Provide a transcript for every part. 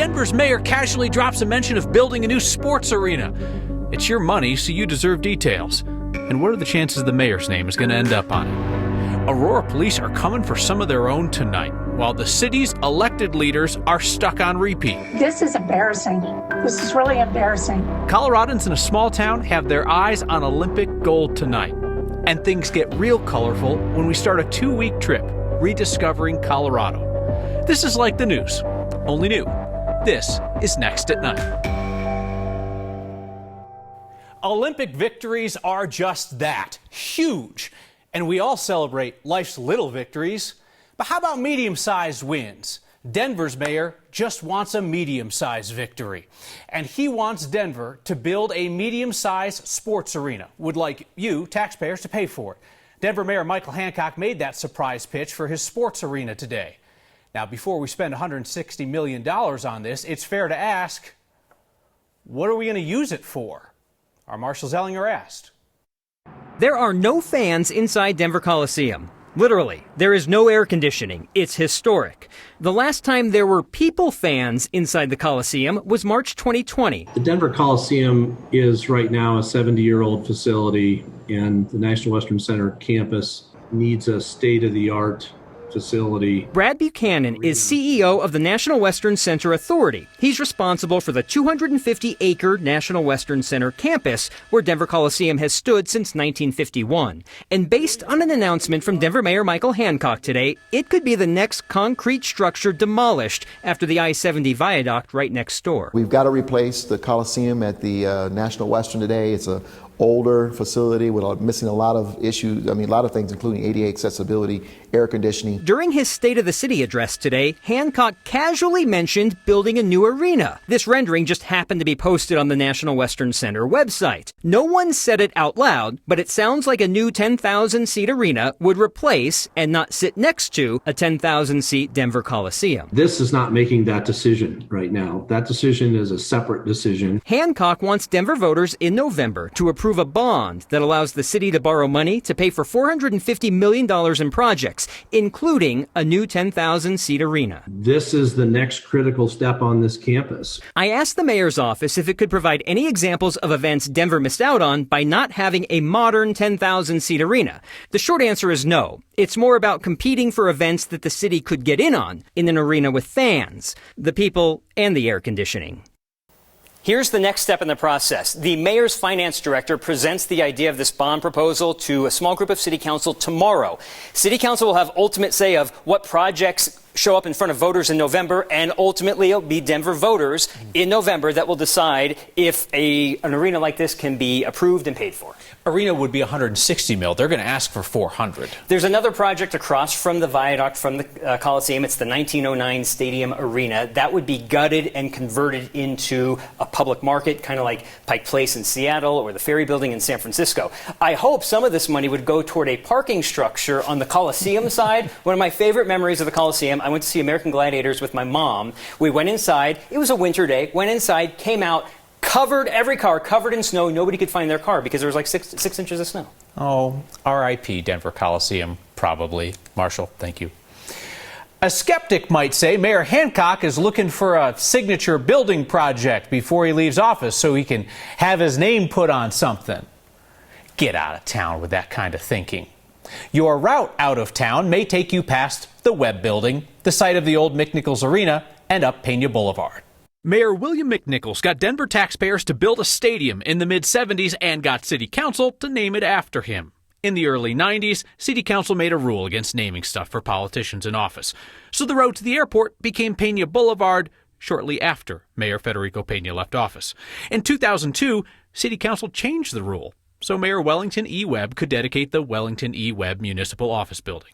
Denver's mayor casually drops a mention of building a new sports arena. It's your money, so you deserve details. And what are the chances the mayor's name is going to end up on it? Aurora police are coming for some of their own tonight, while the city's elected leaders are stuck on repeat. This is embarrassing. This is really embarrassing. Coloradans in a small town have their eyes on Olympic gold tonight. And things get real colorful when we start a 2-week trip, rediscovering Colorado. This is like the news, only new. This is Next at 9. Olympic victories are just that, huge. And we all celebrate life's little victories. But how about medium-sized wins? Denver's mayor just wants a medium-sized victory. And he wants Denver to build a medium-sized sports arena. Would like you, taxpayers, to pay for it. Denver Mayor Michael Hancock made that surprise pitch for his sports arena today. Now, before we spend $160 million on this, it's fair to ask, what are we going to use it for? Our Marshall Zellinger asked. There are no fans inside Denver Coliseum. Literally, there is no air conditioning. It's historic. The last time there were people fans inside the Coliseum was March 2020. The Denver Coliseum is right now a 70-year-old facility, and the National Western Center campus needs a state-of-the-art facility. Brad Buchanan is CEO of the National Western Center Authority. He's responsible for the 250-acre National Western Center campus, where Denver Coliseum has stood since 1951. And based on an announcement from Denver Mayor Michael Hancock today, it could be the next concrete structure demolished after the I-70 viaduct right next door. We've got to replace the Coliseum at the National Western today. It's a older facility with missing a lot of issues, a lot of things, including ADA accessibility, air conditioning. During his State of the City address today, Hancock casually mentioned building a new arena. This rendering just happened to be posted on the National Western Center website. No one said it out loud, but it sounds like a new 10,000-seat arena would replace and not sit next to a 10,000-seat Denver Coliseum. This is not making that decision right now. That decision is a separate decision. Hancock wants Denver voters in November to approve a bond that allows the city to borrow money to pay for $450 million in projects, including a new 10,000-seat arena. This is the next critical step on this campus. I asked the mayor's office if it could provide any examples of events Denver missed out on by not having a modern 10,000-seat arena. The short answer is no. It's more about competing for events that the city could get in on in an arena with fans, the people, and the air conditioning. Here's the next step in the process. The mayor's finance director presents the idea of this bond proposal to a small group of city council tomorrow. City council will have ultimate say of what projects show up in front of voters in November, and ultimately it'll be Denver voters in November that will decide if an arena like this can be approved and paid for. Arena would be $160 million. They're going to ask for $400. There's another project across from the viaduct from the Coliseum. It's the 1909 Stadium Arena. That would be gutted and converted into a public market, kind of like Pike Place in Seattle or the Ferry Building in San Francisco. I hope some of this money would go toward a parking structure on the Coliseum side. One of my favorite memories of the Coliseum, I went to see American Gladiators with my mom. We went inside. It was a winter day. Went inside, came out, every car covered in snow. Nobody could find their car because there was like six inches of snow. Oh, R.I.P. Denver Coliseum, probably. Marshall, thank you. A skeptic might say Mayor Hancock is looking for a signature building project before he leaves office so he can have his name put on something. Get out of town with that kind of thinking. Your route out of town may take you past the Webb Building, the site of the old McNichols Arena, and up Pena Boulevard. Mayor William McNichols got Denver taxpayers to build a stadium in the mid-'70s and got City Council to name it after him. In the early 90s, City Council made a rule against naming stuff for politicians in office. So the road to the airport became Pena Boulevard shortly after Mayor Federico Pena left office. In 2002, City Council changed the rule so Mayor Wellington E. Webb could dedicate the Wellington E. Webb Municipal Office Building.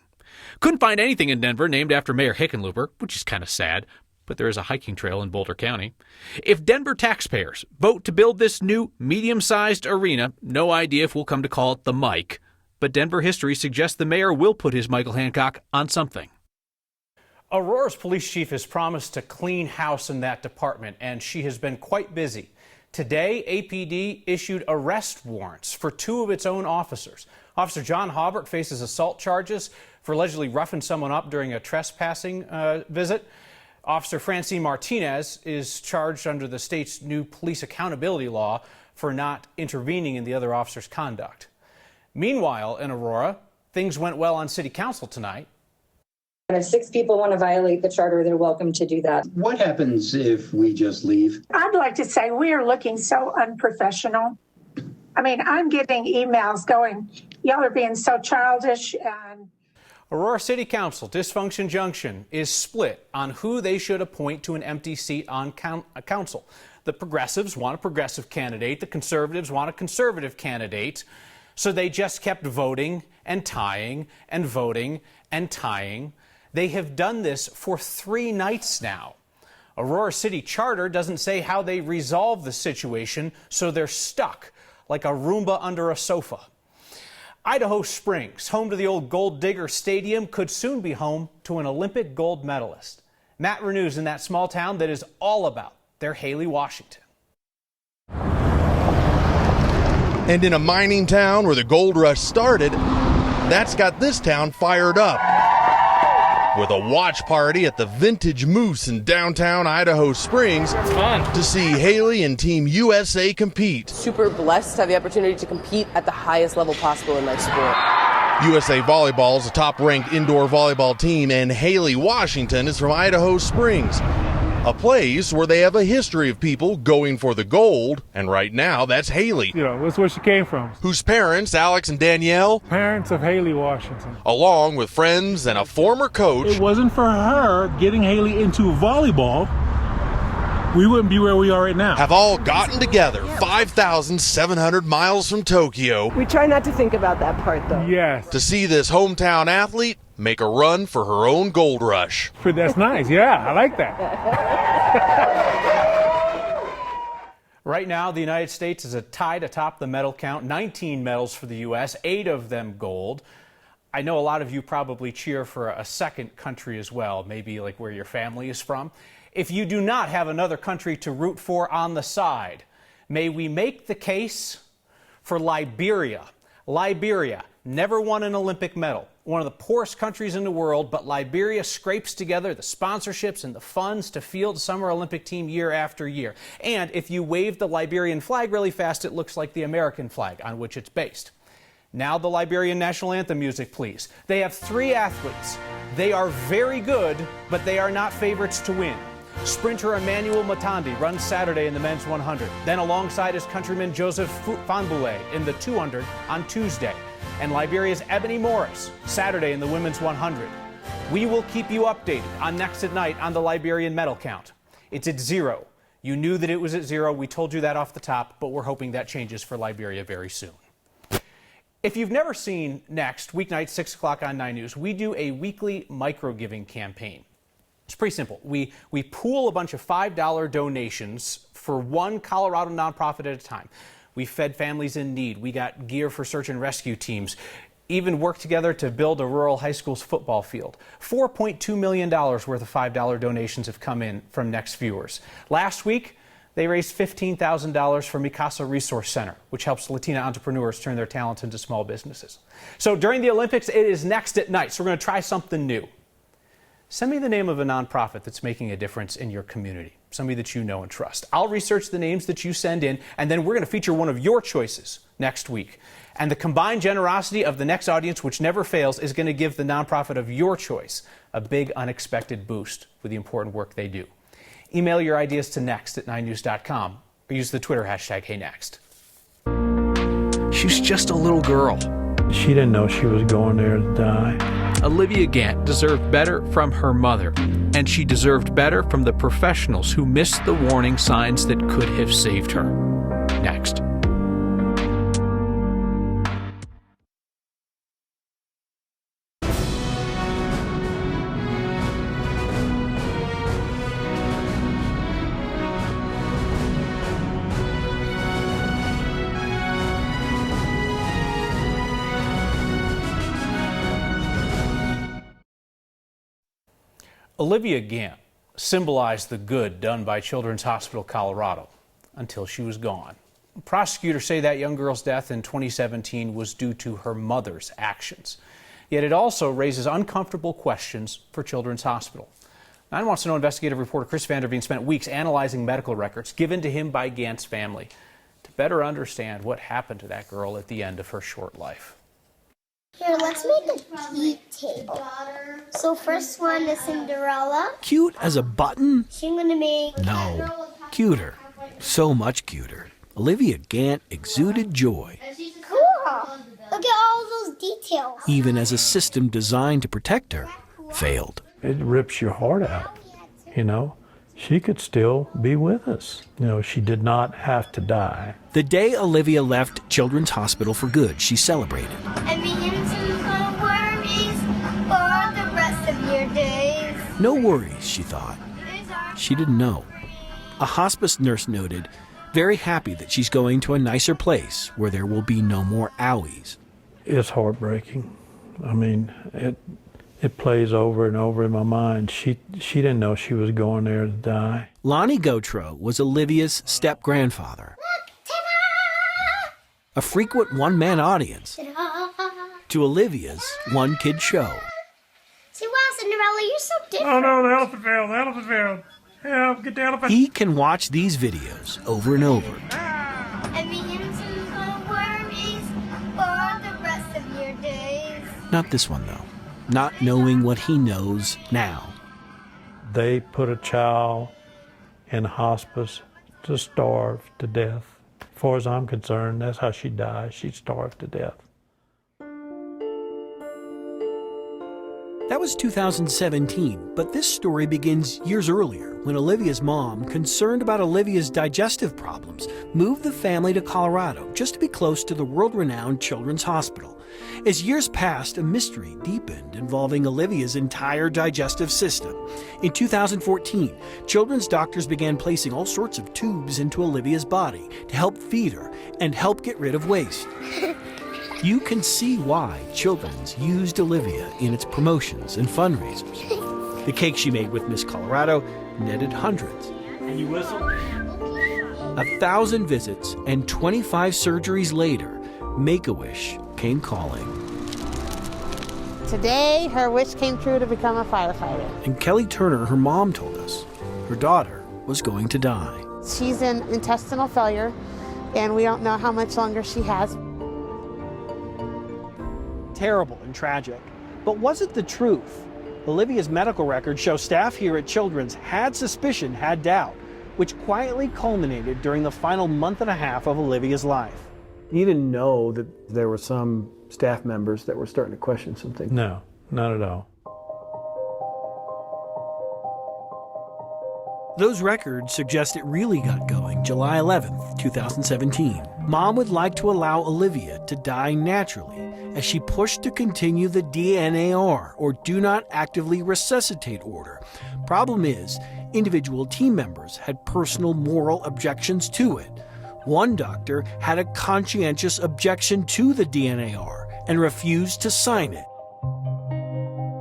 Couldn't find anything in Denver named after Mayor Hickenlooper, which is kind of sad, but there is a hiking trail in Boulder County. If Denver taxpayers vote to build this new medium-sized arena, no idea if we'll come to call it the Mike, but Denver history suggests the mayor will put his Michael Hancock on something. Aurora's police chief has promised to clean house in that department, and she has been quite busy. Today, APD issued arrest warrants for 2 of its own officers. Officer John Hobart faces assault charges for allegedly roughing someone up during a trespassing visit. Officer Francine Martinez is charged under the state's new police accountability law for not intervening in the other officer's conduct. Meanwhile, in Aurora, things went well on city council tonight. And if 6 people want to violate the charter, they're welcome to do that. What happens if we just leave? I'd like to say we are looking so unprofessional. I mean, I'm getting emails going, y'all are being so childish. And Aurora City Council, Dysfunction Junction, is split on who they should appoint to an empty seat on council. The progressives want a progressive candidate. The conservatives want a conservative candidate. So they just kept voting and tying and voting and tying. They have done this for 3 nights now. Aurora City Charter doesn't say how they resolve the situation, so they're stuck like a Roomba under a sofa. Idaho Springs, home to the old Gold Digger Stadium, could soon be home to an Olympic gold medalist. Matt renews in that small town that is all about their Haley Washington. And in a mining town where the gold rush started, that's got this town fired up. With a watch party at the Vintage Moose in downtown Idaho Springs to see Haley and Team USA compete. Super blessed to have the opportunity to compete at the highest level possible in my sport. USA Volleyball is a top-ranked indoor volleyball team, and Haley Washington is from Idaho Springs, a place where they have a history of people going for the gold, and right now that's Haley. You know, that's where she came from. Whose parents, Alex and Danielle, Parents of Haley Washington. along with friends and a former coach. It wasn't for her getting Haley into volleyball, we wouldn't be where we are right now. Have all gotten together 5,700 miles from Tokyo. We try not to think about that part, though. Yes. To see this hometown athlete make a run for her own gold rush. That's nice. Yeah, I like that. Right now, the United States is tied atop the medal count, 19 medals for the U.S., 8 of them gold. I know a lot of you probably cheer for a second country as well, maybe like where your family is from. If you do not have another country to root for on the side, may we make the case for Liberia. Liberia never won an Olympic medal. One of the poorest countries in the world, but Liberia scrapes together the sponsorships and the funds to field a Summer Olympic team year after year. And if you wave the Liberian flag really fast, it looks like the American flag on which it's based. Now the Liberian national anthem music, please. They have 3 athletes. They are very good, but they are not favorites to win. Sprinter Emmanuel Matandi runs Saturday in the men's 100. Then alongside his countryman Joseph Fanbule in the 200 on Tuesday. And Liberia's Ebony Morris Saturday in the women's 100. We will keep you updated on Next at Night on the Liberian medal count. It's at 0. You knew that it was at 0. We told you that off the top, but we're hoping that changes for Liberia very soon. If you've never seen Next, weeknight 6 o'clock on 9 News, we do a weekly microgiving campaign. It's pretty simple. We pool a bunch of $5 donations for one Colorado nonprofit at a time. We fed families in need. We got gear for search and rescue teams. Even worked together to build a rural high school's football field. $4.2 million worth of $5 donations have come in from Next viewers. Last week, they raised $15,000 for Mikasa Resource Center, which helps Latina entrepreneurs turn their talents into small businesses. So during the Olympics, it is Next at Night. So we're going to try something new. Send me the name of a nonprofit that's making a difference in your community, somebody that you know and trust. I'll research the names that you send in, and then we're going to feature one of your choices next week. And the combined generosity of the Next audience, which never fails, is going to give the nonprofit of your choice a big unexpected boost for the important work they do. Email your ideas to next@9news.com or use the Twitter hashtag #HeyNext. She's just a little girl. She didn't know she was going there to die. Olivia Gantt deserved better from her mother, and she deserved better from the professionals who missed the warning signs that could have saved her. Next. Olivia Gantt symbolized the good done by Children's Hospital Colorado until she was gone. Prosecutors say that young girl's death in 2017 was due to her mother's actions. Yet it also raises uncomfortable questions for Children's Hospital. Nine Wants to Know investigative reporter Chris Vanderveen spent weeks analyzing medical records given to him by Gantt's family to better understand what happened to that girl at the end of her short life. Here, let's make a tea table. So first one is Cinderella. Cute as a button? She's gonna make... No, cuter. So much cuter. Olivia Gantt exuded joy. Cool! Look at all those details. Even as a system designed to protect her failed. It rips your heart out, you know. She could still be with us. You know, she did not have to die. The day Olivia left Children's Hospital for good, she celebrated. And be into the worries for the rest of your days. No worries, she thought. She didn't know. A hospice nurse noted, very happy that she's going to a nicer place where there will be no more owies. It's heartbreaking. I mean, it plays over and over in my mind. She didn't know she was going there to die. Lonnie Gautreaux was Olivia's step-grandfather. A frequent one-man audience to Olivia's one-kid show. See, wow, Cinderella, you're so different. Oh no, the elephant failed. Help, get the elephant. He can watch these videos over and over. And be into the worries for the rest of your days. Not this one, though. Not knowing what he knows now. They put a child in hospice to starve to death. As far as I'm concerned, that's how she died. She starved to death. That was 2017, but this story begins years earlier when Olivia's mom, concerned about Olivia's digestive problems, moved the family to Colorado just to be close to the world-renowned Children's Hospital. As years passed, a mystery deepened involving Olivia's entire digestive system. In 2014, children's doctors began placing all sorts of tubes into Olivia's body to help feed her and help get rid of waste. You can see why Children's used Olivia in its promotions and fundraisers. The cake she made with Miss Colorado netted hundreds. Can you whistle? 1,000 visits and 25 surgeries later, Make-A-Wish came calling. Today, her wish came true to become a firefighter. And Kelly Turner, her mom, told us her daughter was going to die. She's in intestinal failure, and we don't know how much longer she has. Terrible and tragic. But was it the truth? Olivia's medical records show staff here at Children's had suspicion, had doubt, which quietly culminated during the final month and a half of Olivia's life. You didn't know that there were some staff members that were starting to question some things? No, not at all. Those records suggest it really got going July 11th, 2017. Mom would like to allow Olivia to die naturally as she pushed to continue the DNAR, or Do Not Actively Resuscitate order. Problem is, individual team members had personal moral objections to it. One doctor had a conscientious objection to the DNAR and refused to sign it.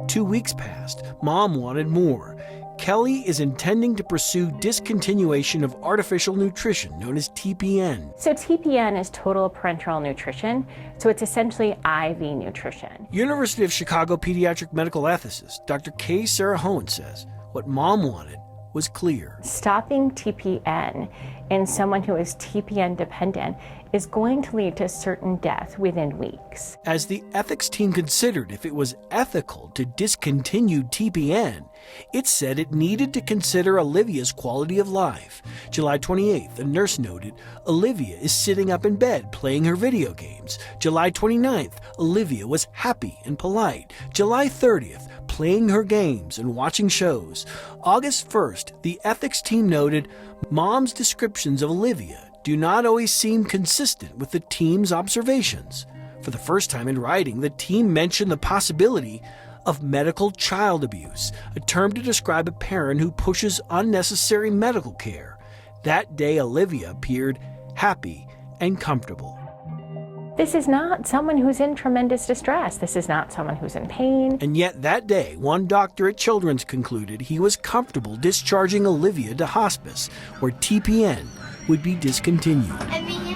2 weeks passed. Mom wanted more. Kelly is intending to pursue discontinuation of artificial nutrition, known as TPN. So TPN is total parenteral nutrition, so it's essentially IV nutrition. University of Chicago pediatric medical ethicist Dr. Kay Sarah Hohen says what Mom wanted was clear. Stopping TPN in someone who is TPN dependent is going to lead to certain death within weeks. As the ethics team considered if it was ethical to discontinue TPN, it said it needed to consider Olivia's quality of life. July 28th, a nurse noted, Olivia is sitting up in bed playing her video games. July 29th, Olivia was happy and polite. July 30th, playing her games and watching shows. August 1st, the ethics team noted, Mom's descriptions of Olivia do not always seem consistent with the team's observations. For the first time in writing, the team mentioned the possibility of medical child abuse, a term to describe a parent who pushes unnecessary medical care. That day, Olivia appeared happy and comfortable. This is not someone who's in tremendous distress. This is not someone who's in pain. And yet that day, one doctor at Children's concluded he was comfortable discharging Olivia to hospice, where TPN would be discontinued. And be into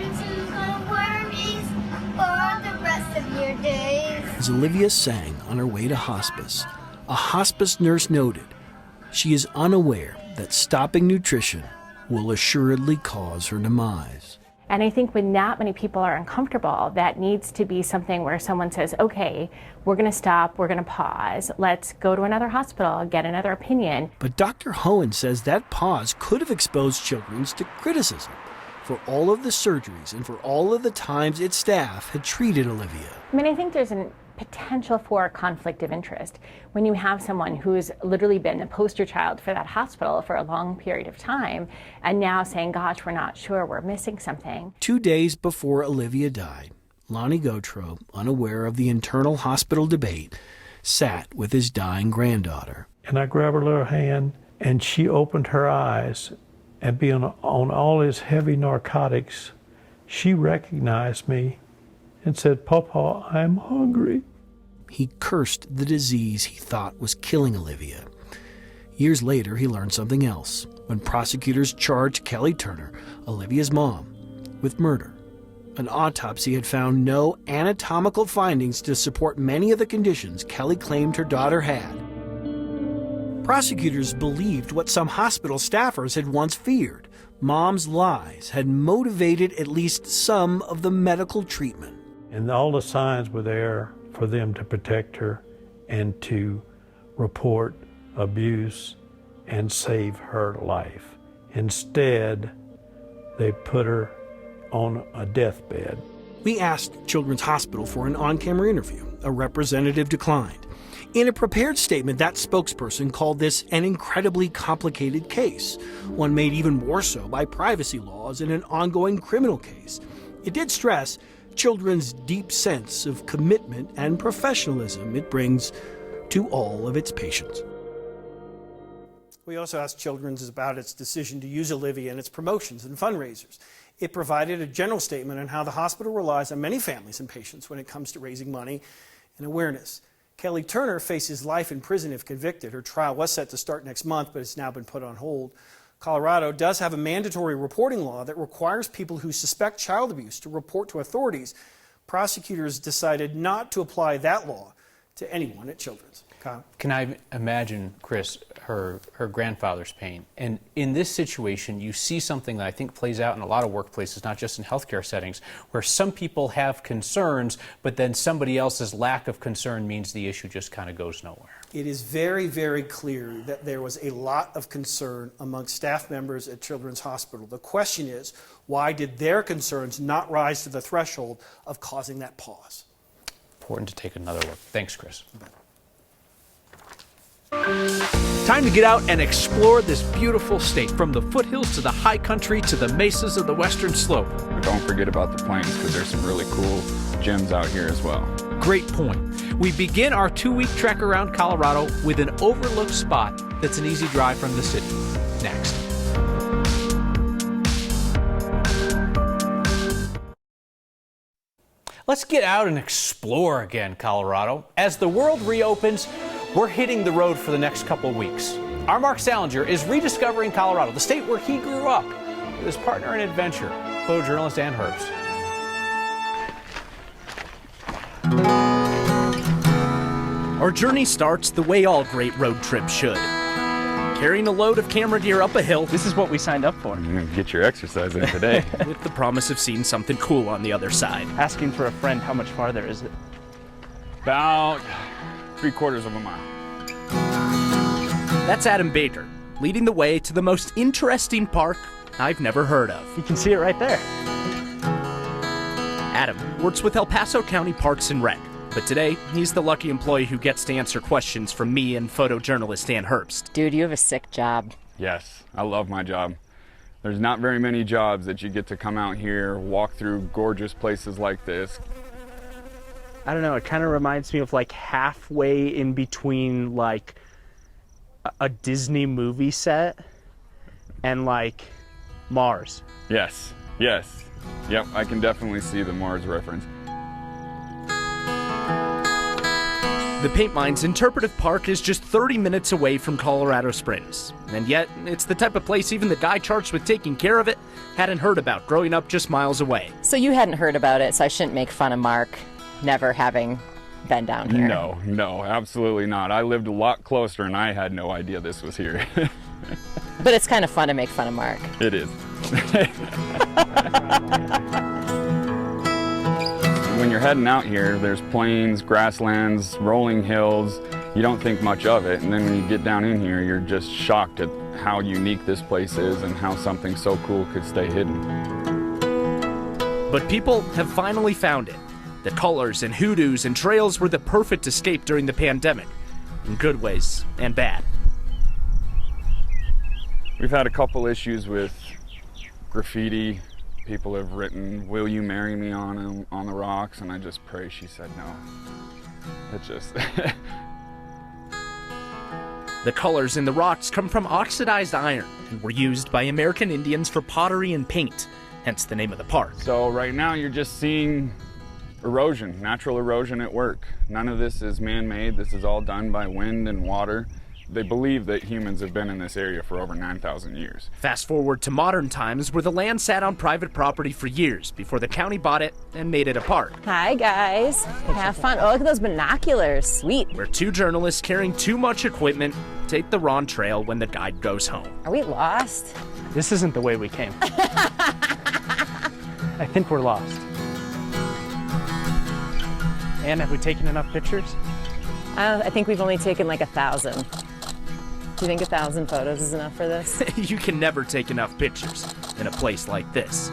the worries for the rest of your days. As Olivia sang on her way to hospice, a hospice nurse noted, She is unaware that stopping nutrition will assuredly cause her demise. And I think when that many people are uncomfortable, that needs to be something where someone says, okay, we're going to stop, we're going to pause, let's go to another hospital, get another opinion. But Dr. Hohen says that pause could have exposed Children's to criticism for all of the surgeries and for all of the times its staff had treated Olivia. I mean, I think there's a potential for conflict of interest when you have someone who's literally been the poster child for that hospital for a long period of time and now saying, gosh, we're not sure, we're missing something. 2 days before Olivia died, Lonnie Gautreaux, unaware of the internal hospital debate, sat with his dying granddaughter. And I grabbed her little hand, and she opened her eyes, and being on all his heavy narcotics, she recognized me and said, Papa, I'm hungry. He cursed the disease he thought was killing Olivia. Years later, he learned something else when prosecutors charged Kelly Turner, Olivia's mom, with murder. An autopsy had found no anatomical findings to support many of the conditions Kelly claimed her daughter had. Prosecutors believed what some hospital staffers had once feared. Mom's lies had motivated at least some of the medical treatment. And all the signs were there for them to protect her and to report abuse and save her life. Instead, they put her on a deathbed. We asked Children's Hospital for an on-camera interview. A representative declined. In a prepared statement, that spokesperson called this an incredibly complicated case, one made even more so by privacy laws in an ongoing criminal case. It did stress Children's deep sense of commitment and professionalism it brings to all of its patients. We also asked Children's about its decision to use Olivia in its promotions and fundraisers. It provided a general statement on how the hospital relies on many families and patients when it comes to raising money and awareness. Kelly Turner faces life in prison if convicted. Her trial was set to start next month, but it's now been put on hold. Colorado does have a mandatory reporting law that requires people who suspect child abuse to report to authorities. Prosecutors decided not to apply that law to anyone at Children's. Kyle? Can I imagine, Chris, her grandfather's pain? And in this situation, you see something that I think plays out in a lot of workplaces, not just in healthcare settings, where some people have concerns, but then somebody else's lack of concern means the issue just kind of goes nowhere. It is very, very clear that there was a lot of concern among staff members at Children's Hospital. The question is, why did their concerns not rise to the threshold of causing that pause? Important to take another look. Thanks, Chris. Time to get out and explore this beautiful state, from the foothills to the high country to the mesas of the western slope. But don't forget about the plains, because there's some really cool gems out here as well. Great point. We begin our 2-week trek around Colorado with an overlooked spot that's an easy drive from the city. Next. Let's get out and explore again, Colorado. As the world reopens, we're hitting the road for the next couple weeks. Our Mark Salinger is rediscovering Colorado, the state where he grew up, with his partner in adventure, photojournalist Ann Herbst. Our journey starts the way all great road trips should. Carrying a load of camera gear up a hill. This is what we signed up for. Get your exercise in today. With the promise of seeing something cool on the other side. Asking for a friend, how much farther is it? About 3/4 of a mile. That's Adam Baker, leading the way to the most interesting park I've never heard of. You can see it right there. Adam works with El Paso County Parks and Rec, but today he's the lucky employee who gets to answer questions from me and photojournalist Ann Herbst. Dude, you have a sick job. Yes, I love my job. There's not very many jobs that you get to come out here, walk through gorgeous places like this. I don't know, it kind of reminds me of like halfway in between like a Disney movie set and like Mars. Yes, yes. Yep, I can definitely see the Mars reference. The Paint Mines Interpretive Park is just 30 minutes away from Colorado Springs. And yet, it's the type of place even the guy charged with taking care of it hadn't heard about growing up just miles away. So you hadn't heard about it, so I shouldn't make fun of Mark never having been down here. No, absolutely not. I lived a lot closer and I had no idea this was here. But it's kind of fun to make fun of Mark. It is. When you're heading out here, there's plains, grasslands, rolling hills. You don't think much of it, and then when you get down in here, you're just shocked at how unique this place is and how something so cool could stay hidden. But people have finally found it. The colors and hoodoos and trails were the perfect escape during the pandemic, in good ways and bad. We've had a couple issues with graffiti. People have written, "Will you marry me" on the rocks, and I just pray she said no. It just... The colors in the rocks come from oxidized iron and were used by American Indians for pottery and paint, hence the name of the park. So right now you're just seeing erosion, natural erosion at work. None of this is man-made. This is all done by wind and water. They believe that humans have been in this area for over 9,000 years. Fast forward to modern times where the land sat on private property for years before the county bought it and made it a park. Hi, guys. Have fun. Oh, look at those binoculars. Sweet. Where two journalists carrying too much equipment take the wrong trail when the guide goes home. Are we lost? This isn't the way we came. I think we're lost. Anne, have we taken enough pictures? I think we've only taken like 1,000. Do you think 1,000 photos is enough for this? You can never take enough pictures in a place like this.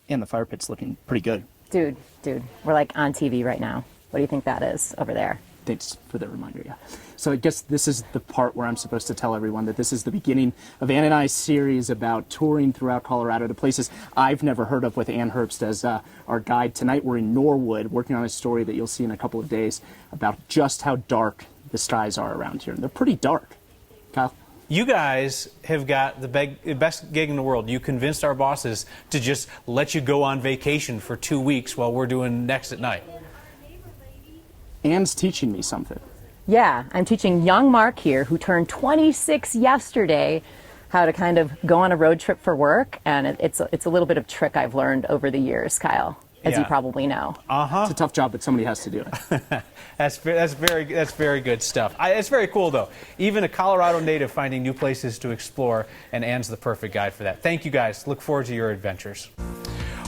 And the fire pit's looking pretty good. Dude, we're like on TV right now. What do you think that is over there? Thanks for the reminder, yeah. So I guess this is the part where I'm supposed to tell everyone that this is the beginning of Ann and I's series about touring throughout Colorado, the places I've never heard of, with Ann Herbst as our guide. Tonight we're in Norwood, working on a story that you'll see in a couple of days about just how dark the skies are around here. And they're pretty dark. Kyle? You guys have got the best gig in the world. You convinced our bosses to just let you go on vacation for 2 weeks while we're doing Next at Night. Ann's teaching me something. Yeah, I'm teaching young Mark here, who turned 26 yesterday, how to kind of go on a road trip for work. And it's a little bit of trick I've learned over the years, Kyle, as you probably know. It's a tough job, but somebody has to do it. That's very good stuff. It's very cool, though. Even a Colorado native finding new places to explore, and Ann's the perfect guide for that. Thank you, guys. Look forward to your adventures.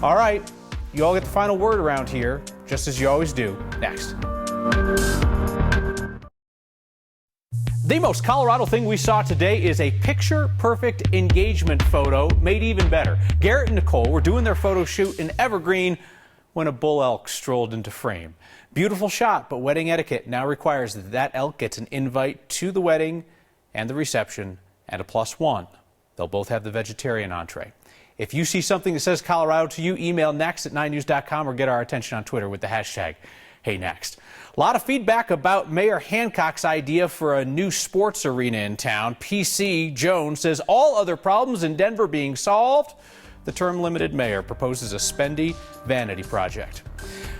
All right, you all get the final word around here, just as you always do, next. The most Colorado thing we saw today is a picture-perfect engagement photo made even better. Garrett and Nicole were doing their photo shoot in Evergreen when a bull elk strolled into frame. Beautiful shot, but wedding etiquette now requires that elk gets an invite to the wedding and the reception and a +1. They'll both have the vegetarian entree. If you see something that says Colorado to you, email next@9news.com or get our attention on Twitter with the hashtag #HeyNext. A lot of feedback about Mayor Hancock's idea for a new sports arena in town. PC Jones says all other problems in Denver being solved. The term-limited mayor proposes a spendy vanity project.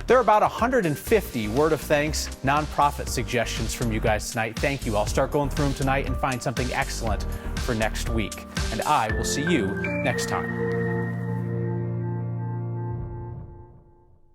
There are about 150 word of thanks, nonprofit suggestions from you guys tonight. Thank you. I'll start going through them tonight and find something excellent for next week. And I will see you next time.